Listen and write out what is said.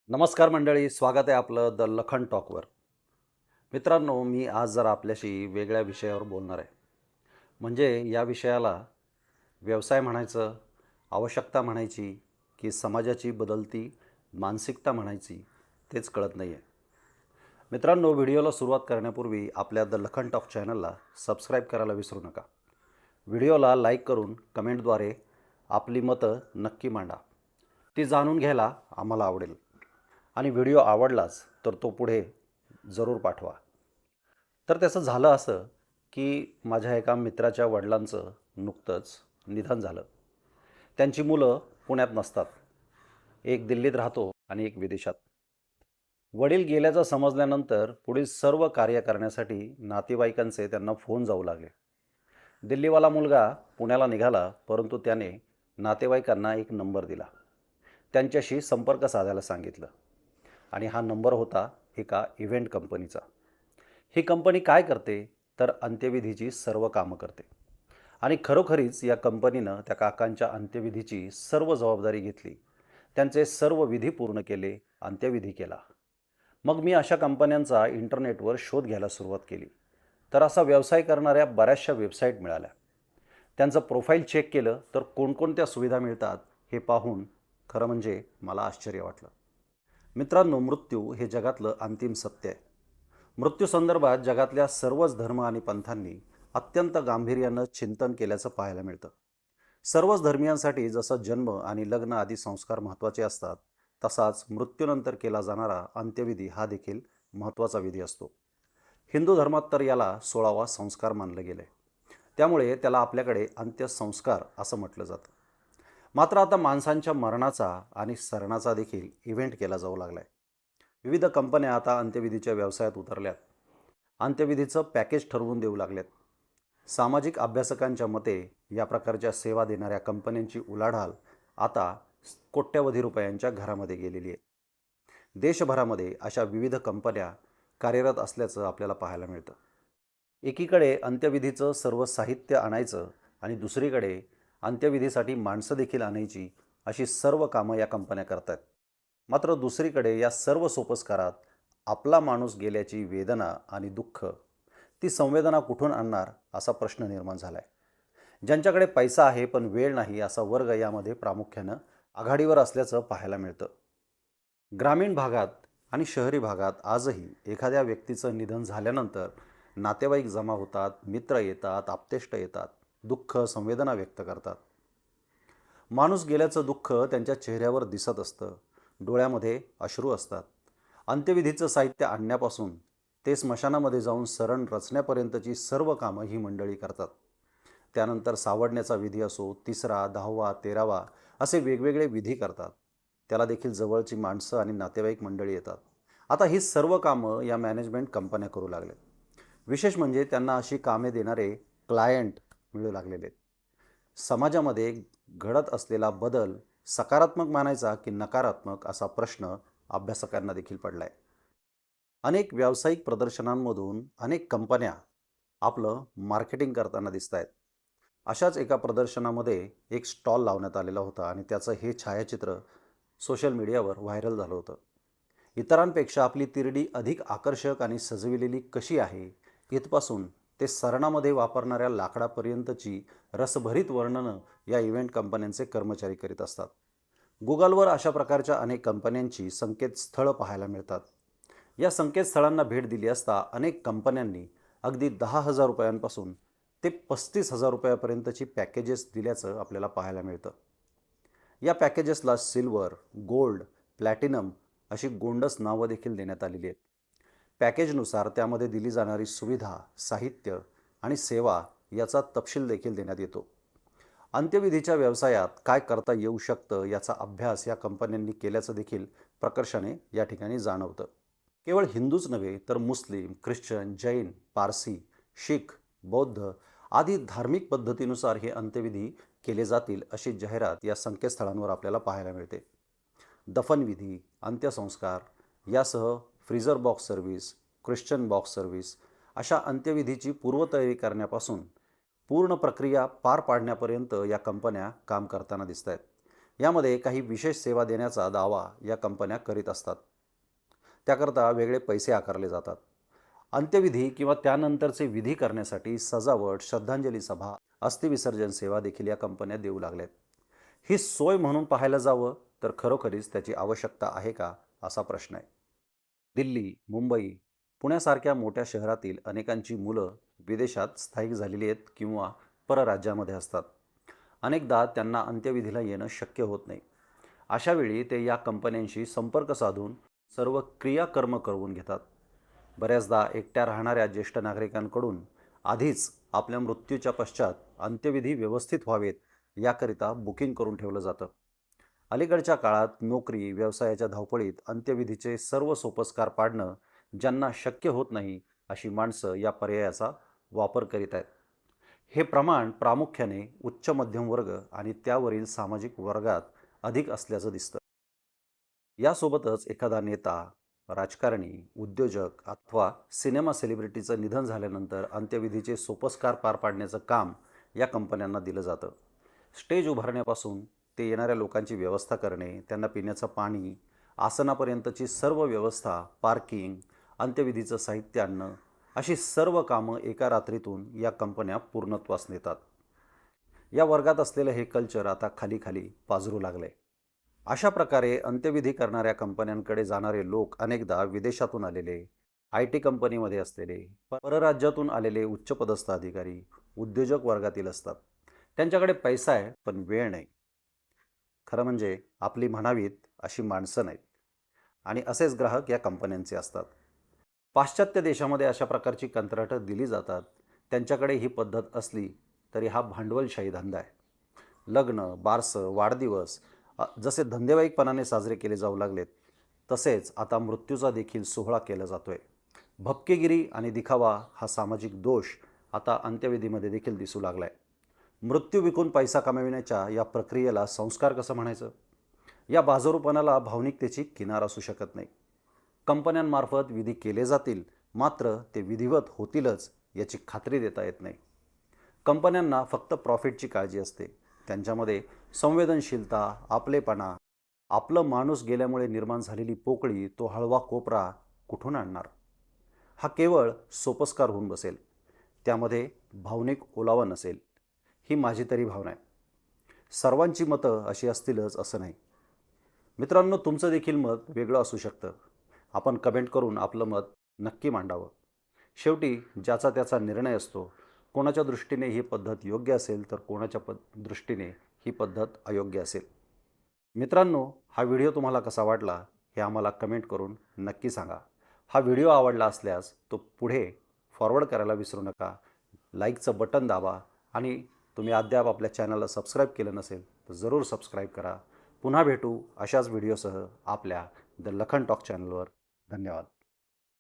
नमस्कार मंडळी, स्वागत आहे आपलं द लखन टॉकवर. मित्रांनो, मी आज जरा आपल्याशी वेगळ्या विषयावर बोलणार आहे. म्हणजे या विषयाला व्यवसाय म्हणायचं, आवश्यकता म्हणायची, की समाजाची बदलती मानसिकता म्हणायची, तेच कळत नाही आहे. मित्रांनो, व्हिडिओला सुरुवात करण्यापूर्वी आपल्या द लखन टॉक चॅनलला सबस्क्राईब करायला विसरू नका. व्हिडिओला लाईक करून कमेंटद्वारे आपली मतं नक्की मांडा. ती जाणून घ्यायला आम्हाला आवडेल. आणि व्हिडिओ आवडलाच तर तो पुढे जरूर पाठवा. तर त्याचं झालं असं, की माझ्या एका मित्राच्या वडिलांचं नुकतंच निधन झालं. त्यांची मुलं पुण्यात नसतात. एक दिल्लीत राहतो आणि एक विदेशात. वडील गेल्याचं समजल्यानंतर पुढील सर्व कार्य करण्यासाठी नातेवाईकांचे त्यांना फोन जाऊ लागले. दिल्लीवाला मुलगा पुण्याला निघाला, परंतु त्याने नातेवाईकांना एक नंबर दिला. त्यांच्याशी संपर्क साधायला सांगितलं. आणि हा नंबर होता एका इव्हेंट कंपनीचा. ही कंपनी काय करते, तर अंत्यविधीची सर्व कामं करते. आणि खरोखरीच या कंपनीनं त्या काकांच्या अंत्यविधीची सर्व जबाबदारी घेतली. त्यांचे सर्व विधी पूर्ण केले, अंत्यविधी केला. मग मी अशा कंपन्यांचा इंटरनेटवर शोध घ्यायला सुरुवात केली. तर असा व्यवसाय करणाऱ्या बऱ्याचशा वेबसाईट मिळाल्या. त्यांचं प्रोफाईल चेक केलं तर कोणकोणत्या सुविधा मिळतात हे पाहून खरं म्हणजे मला आश्चर्य वाटलं. मित्रांनो, मृत्यू हे जगातलं अंतिम सत्य आहे. मृत्यूसंदर्भात जगातल्या सर्वच धर्म आणि पंथांनी अत्यंत गांभीर्यानं चिंतन केल्याचं पाहायला मिळतं. सर्वच धर्मियांसाठी जसं जन्म आणि लग्न आदी संस्कार महत्त्वाचे असतात, तसाच मृत्यूनंतर केला जाणारा अंत्यविधी हा देखील महत्त्वाचा विधी असतो. हिंदू धर्मात तर याला 16वा संस्कार मानलं गेलंय. त्यामुळे त्याला आपल्याकडे अंत्यसंस्कार असं म्हटलं जातं. मात्र आता माणसांच्या मरणाचा आणि सरणाचा देखील इव्हेंट केला जाऊ लागलाय. विविध कंपन्या आता अंत्यविधीच्या व्यवसायात उतरल्यात. अंत्यविधीचं पॅकेज ठरवून देऊ लागलेत. सामाजिक अभ्यासकांच्या मते या प्रकारच्या सेवा देणाऱ्या कंपन्यांची उलाढाल आता कोट्यवधी रुपयांच्या घरामध्ये गेलेली आहे. देशभरामध्ये अशा विविध कंपन्या कार्यरत असल्याचं आपल्याला पाहायला मिळतं. एकीकडे अंत्यविधीचं सर्व साहित्य आणायचं आणि दुसरीकडे अंत्यविधीसाठी माणसं देखील आणायची, अशी सर्व कामं या कंपन्या करतात. मात्र दुसरीकडे या सर्व सोपस्कारात आपला माणूस गेल्याची वेदना आणि दुःख, ती संवेदना कुठून आणणार असा प्रश्न निर्माण झाला आहे. ज्यांच्याकडे पैसा आहे पण वेळ नाही असा वर्ग यामध्ये प्रामुख्यानं आघाडीवर असल्याचं पाहायला मिळतं. ग्रामीण भागात आणि शहरी भागात आजही एखाद्या व्यक्तीचं निधन झाल्यानंतर नातेवाईक जमा होतात, मित्र येतात, आप्तेष्ट येतात, दुःख संवेदना व्यक्त करतात. माणूस गेल्याचं दुःख त्यांच्या चेहऱ्यावर दिसत असतं, डोळ्यामध्ये अश्रू असतात. अंत्यविधीचं साहित्य आणण्यापासून ते स्मशानामध्ये जाऊन सरण रचण्यापर्यंतची सर्व कामं ही मंडळी करतात. त्यानंतर सावडण्याचा विधी असो, 3रा, 10वा, 13वा असे वेगवेगळे विधी करतात. त्याला देखील जवळची माणसं आणि नातेवाईक मंडळी येतात. आता ही सर्व कामं या मॅनेजमेंट कंपन्या करू लागल्या. विशेष म्हणजे त्यांना अशी कामे देणारे क्लायंट मिळू लागलेले आहेत. समाजामध्ये घडत असलेला बदल सकारात्मक मानायचा की नकारात्मक असा प्रश्न अभ्यासकांना देखील पडला आहे. अनेक व्यावसायिक प्रदर्शनांमधून अनेक कंपन्या आपलं मार्केटिंग करताना दिसत आहेत. अशाच एका प्रदर्शनामध्ये एक स्टॉल लावण्यात आलेला होता आणि त्याचं हे छायाचित्र सोशल मीडियावर व्हायरल झालं होतं. इतरांपेक्षा आपली तिरडी अधिक आकर्षक आणि सजविलेली कशी आहे, इथपासून ते सरणामध्ये वापरणाऱ्या लाकडापर्यंतची रसभरीत वर्णनं या इव्हेंट कंपन्यांचे कर्मचारी करीत असतात. गुगलवर अशा प्रकारच्या अनेक कंपन्यांची संकेतस्थळं पाहायला मिळतात. या संकेतस्थळांना भेट दिली असता अनेक कंपन्यांनी अगदी 10,000 रुपयांपासून ते 35,000 रुपयापर्यंतची पॅकेजेस दिल्याचं आपल्याला पाहायला मिळतं. या पॅकेजेसला सिल्वर, गोल्ड, प्लॅटिनम अशी गोंडस नावं देखील देण्यात आलेली आहेत. पॅकेजनुसार त्यामध्ये दिली जाणारी सुविधा, साहित्य आणि सेवा याचा तपशील देखील देण्यात येतो. अंत्यविधीच्या व्यवसायात काय करता येऊ शकतं याचा अभ्यास या कंपन्यांनी केल्याचं देखील प्रकर्षाने या ठिकाणी जाणवतं. केवळ हिंदूच नव्हे तर मुस्लिम, ख्रिश्चन, जैन, पारसी, शीख, बौद्ध आदी धार्मिक पद्धतीनुसार हे अंत्यविधी केले जातील अशी जाहिरात या संकेतस्थळांवर आपल्याला पाहायला मिळते. दफनविधी, अंत्यसंस्कार यासह freezer box service, Christian box service अशा अंत्यविधीची पूर्वतयारी करण्यापासून पूर्ण प्रक्रिया पार पाडण्यापर्यंत या कंपन्या काम करताना दिसत आहेत. यामध्ये काही विशेष सेवा देण्याचा दावा या कंपन्या करीत असतात. त्याकरता वेगळे पैसे आकारले जातात. अंत्यविधी किंवा त्यानंतरचे विधी करण्यासाठी सजावट, श्रद्धांजली सभा, अस्थिविसर्जन सेवा देखील या कंपन्या देऊ लागल्यात. ही सोय म्हणून पाहायला जावं तर खरोखरीच त्याची आवश्यकता आहे का, असा प्रश्न आहे. दिल्ली, मुंबई, पुण्यासारख्या मोठ्या शहरातील अनेकांची मुलं विदेशात स्थायिक झालेली आहेत किंवा परराज्यामध्ये असतात. अनेकदा त्यांना अंत्यविधीला येणं शक्य होत नाही. अशावेळी ते या कंपन्यांशी संपर्क साधून सर्व क्रियाकर्म करवून घेतात. बऱ्याचदा एकट्या राहणाऱ्या ज्येष्ठ नागरिकांकडून आधीच आपल्या मृत्यूच्या पश्चात अंत्यविधी व्यवस्थित व्हावेत याकरिता बुकिंग करून ठेवलं जातं. अलीकडच्या काळात नोकरी, व्यवसायाच्या धावपळीत अंत्यविधीचे सर्व सोपस्कार पाडणं ज्यांना शक्य होत नाही अशी माणसं या पर्यायाचा वापर करीत आहेत. हे प्रमाण प्रामुख्याने उच्च मध्यम वर्ग आणि त्यावरील सामाजिक वर्गात अधिक असल्याचं दिसतं. यासोबतच एखादा नेता, राजकारणी, उद्योजक अथवा सिनेमा सेलिब्रिटीचं निधन झाल्यानंतर अंत्यविधीचे सोपस्कार पार पाडण्याचं काम या कंपन्यांना दिलं जातं. स्टेज उभारण्यापासून ते येणाऱ्या लोकांची व्यवस्था करणे, त्यांना पिण्याचं पाणी, आसनापर्यंतची सर्व व्यवस्था, पार्किंग, अंत्यविधीचं साहित्य आणणं, अशी सर्व कामं एका रात्रीतून या कंपन्या पूर्णत्वास नेतात. या वर्गात असलेलं हे कल्चर आता खाली खाली पाझरू लागलंय. अशा प्रकारे अंत्यविधी करणाऱ्या कंपन्यांकडे जाणारे लोक अनेकदा विदेशातून आलेले, आय टी कंपनीमध्ये असलेले, परराज्यातून आलेले उच्चपदस्थ अधिकारी, उद्योजक वर्गातील असतात. त्यांच्याकडे पैसा आहे पण वेळ नाही. खरं म्हणजे आपली म्हणावीत अशी माणसं नाहीत. आणि असेच ग्राहक या कंपन्यांचे असतात. पाश्चात्य देशामध्ये अशा प्रकारची कंत्राटं दिली जातात. त्यांच्याकडे ही पद्धत असली तरी हा भांडवलशाही धंदा आहे. लग्न, बारसं, वाढदिवस जसे धंदेवाईकपणाने साजरे केले जाऊ लागलेत, तसेच आता मृत्यूचा देखील सोहळा केला जातोय. भपकेगिरी आणि दिखावा हा सामाजिक दोष आता अंत्यविधीमध्ये देखील दिसू लागलाय. मृत्यू विकून पैसा कमाविण्याच्या या प्रक्रियेला संस्कार कसं म्हणायचं? या बाजारूपणाला भावनिकतेची किनार असू शकत नाही. कंपन्यांमार्फत विधी केले जातील, मात्र ते विधिवत होतीलच याची खात्री देता येत नाही. कंपन्यांना फक्त प्रॉफिटची काळजी असते. त्यांच्यामध्ये संवेदनशीलता, आपलेपणा, आपलं माणूस गेल्यामुळे निर्माण झालेली पोकळी, तो हळवा कोपरा कुठून आणणार? हा केवळ सोपस्कार होऊन बसेल. त्यामध्ये भावनिक ओलावा नसेल. ही माझी तरी भावना आहे. सर्वांची मतं अशी असतीलच असं नाही. मित्रांनो, तुमचं देखील मत वेगळं असू शकतं. आपण कमेंट करून आपलं मत नक्की मांडावं. शेवटी ज्याचा त्याचा निर्णय असतो. कोणाच्या दृष्टीने ही पद्धत योग्य असेल तर कोणाच्या दृष्टीने ही पद्धत अयोग्य असेल. मित्रांनो, हा व्हिडिओ तुम्हाला कसा वाटला हे आम्हाला कमेंट करून नक्की सांगा. हा व्हिडिओ आवडला असल्यास तो पुढे फॉरवर्ड करायला विसरू नका. लाईकचं बटन दाबा आणि तुम्ही अद्याप आपल्या चॅनलला सबस्क्राईब केलं नसेल तर जरूर सबस्क्राईब करा. पुन्हा भेटू अशाच व्हिडिओसह आपल्या द लखन टॉक चॅनलवर. धन्यवाद.